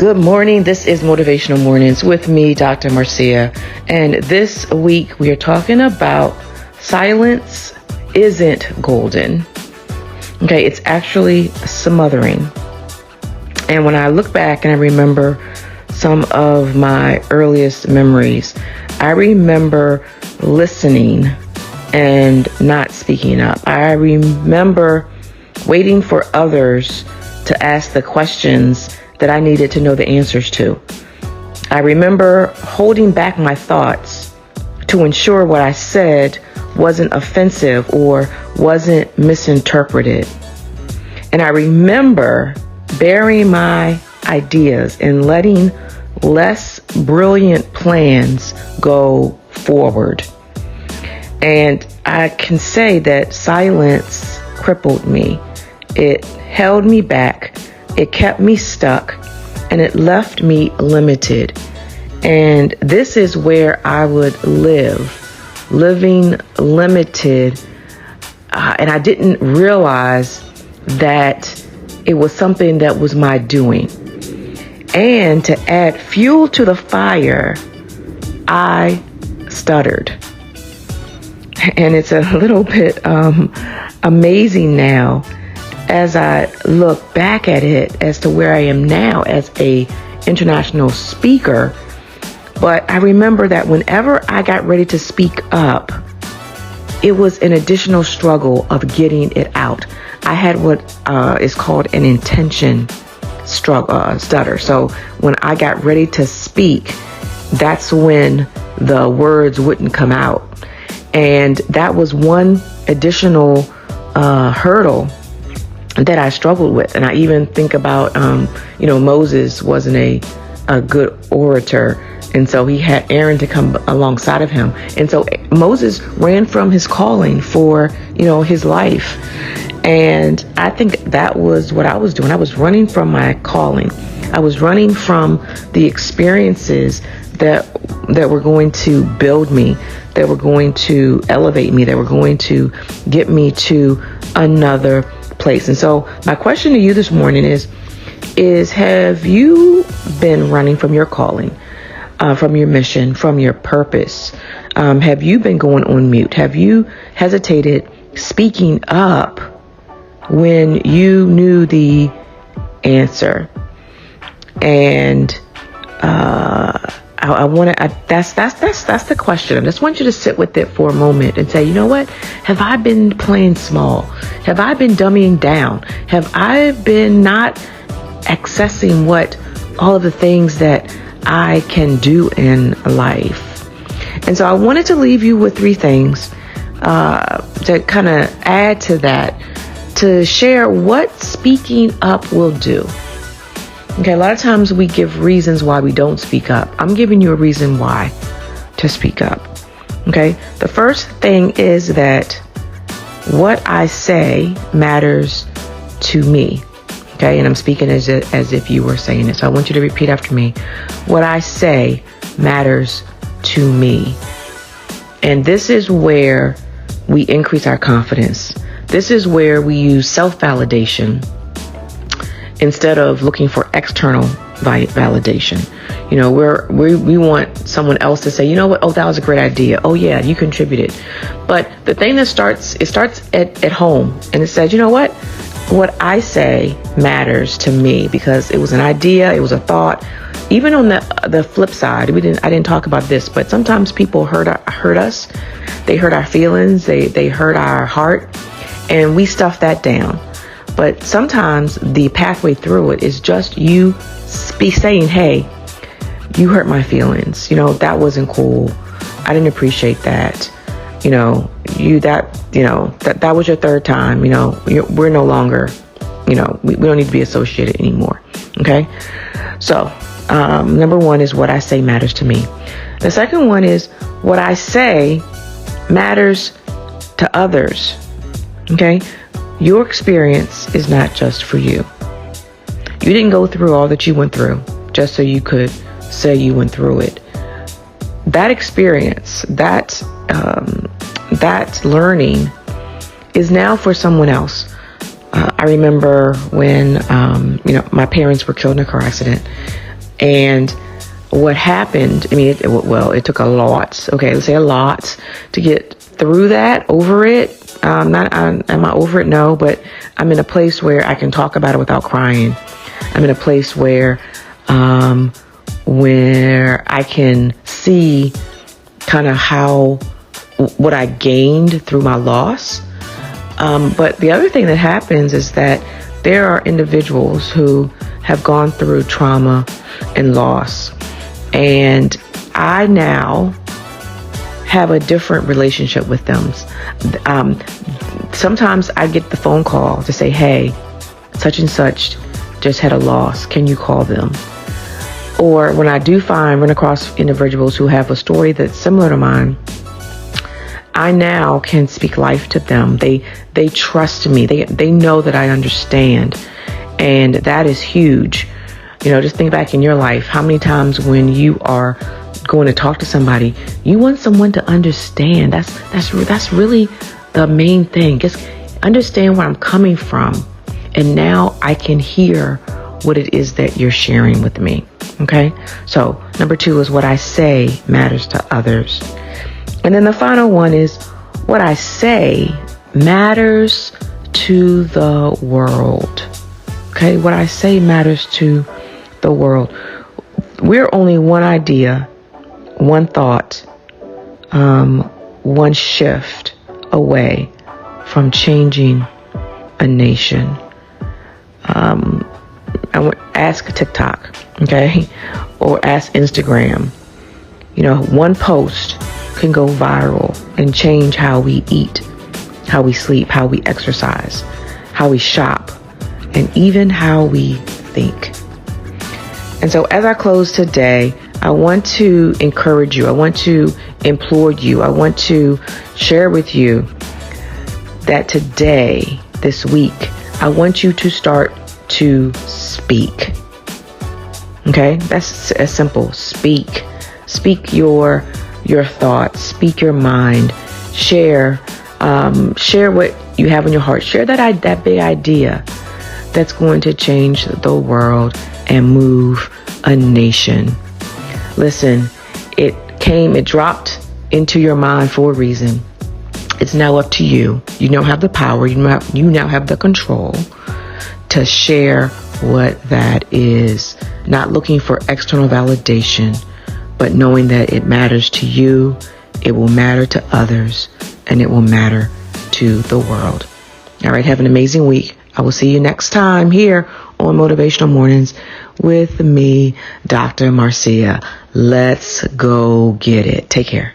Good morning. This is Motivational Mornings with me, Dr. Marcea. And this week we are talking about silence isn't golden. Okay, it's actually smothering. And when I look back and I remember some of my earliest memories, I remember listening and not speaking up. I remember waiting for others to ask the questions that I needed to know the answers to. I remember holding back my thoughts to ensure what I said wasn't offensive or wasn't misinterpreted. And I remember burying my ideas and letting less brilliant plans go forward. And I can say that silence crippled me. It held me back. It kept me stuck, and it left me limited. And this is where I would living limited. And I didn't realize that it was something that was my doing. And to add fuel to the fire, I stuttered. And it's a little bit amazing now as I look back at it as to where I am now as a international speaker. But I remember that whenever I got ready to speak up, it was an additional struggle of getting it out. I had what is called an intention stutter. So when I got ready to speak, that's when the words wouldn't come out. And that was one additional hurdle that I struggled with. And I even think about, Moses wasn't a good orator. And so he had Aaron to come alongside of him. And so Moses ran from his calling for, his life. And I think that was what I was doing. I was running from my calling. I was running from the experiences that were going to build me, that were going to elevate me, that were going to get me to another place. And so my question to you this morning is have you been running from your calling, from your mission, from your purpose? Have you been going on mute? Have you hesitated speaking up when you knew the answer? And that's the question. I just want you to sit with it for a moment and say, you know what? Have I been playing small? Have I been dumbing down? Have I been not accessing all of the things that I can do in life? And so I wanted to leave you with three things to kind of add to that, to share what speaking up will do. Okay, a lot of times we give reasons why we don't speak up. I'm giving you a reason why to speak up. Okay, the first thing is that what I say matters to me. Okay, and I'm speaking as if you were saying it. So I want you to repeat after me. What I say matters to me. And this is where we increase our confidence. This is where we use self-validation instead of looking for external validation. We want someone else to say, you know what? Oh, that was a great idea. Oh yeah, you contributed. But the thing that starts at home, and it says, you know what? What I say matters to me because it was an idea, it was a thought. Even on the flip side, I didn't talk about this, but sometimes people hurt us. They hurt our feelings. They hurt our heart, and we stuff that down. But sometimes the pathway through it is just you saying, hey, you hurt my feelings. That wasn't cool. I didn't appreciate that. That was your third time. We're no longer, we don't need to be associated anymore. Okay. So, number one is what I say matters to me. The second one is what I say matters to others. Okay. Your experience is not just for you. You didn't go through all that you went through just so you could say you went through it. That experience, that learning is now for someone else. I remember when, my parents were killed in a car accident. And what happened, it took a lot, let's say a lot to get through that, over it. Am I over it? No, but I'm in a place where I can talk about it without crying. I'm in a place where I can see kind of what I gained through my loss. But the other thing that happens is that there are individuals who have gone through trauma and loss. And I now have a different relationship with them. Sometimes I get the phone call to say, hey, such and such just had a loss. Can you call them? Or when I do run across individuals who have a story that's similar to mine, I now can speak life to them. They trust me. They know that I understand. And that is huge. Just think back in your life. How many times when you are going to talk to somebody, you want someone to understand. That's really the main thing. Just understand where I'm coming from. And now I can hear what it is that you're sharing with me. Okay? So, number 2 is what I say matters to others. And then the final one is what I say matters to the world. Okay? What I say matters to the world. We're only one idea, one thought, one shift away from changing a nation. Ask TikTok, okay? Or ask Instagram. One post can go viral and change how we eat, how we sleep, how we exercise, how we shop, and even how we think. And so as I close today, I want to encourage you. I want to implore you. I want to share with you that today, this week, I want you to start to speak. Okay? That's as simple. Speak. Speak your thoughts. Speak your mind. Share what you have in your heart. Share that big idea that's going to change the world and move a nation. Listen, it dropped into your mind for a reason. It's now up to you. You now have the power. You now have the control to share what that is. Not looking for external validation, but knowing that it matters to you, it will matter to others, and it will matter to the world. All right, have an amazing week. I will see you next time here on Motivational Mornings with me, Dr. Marcea. Let's go get it. Take care.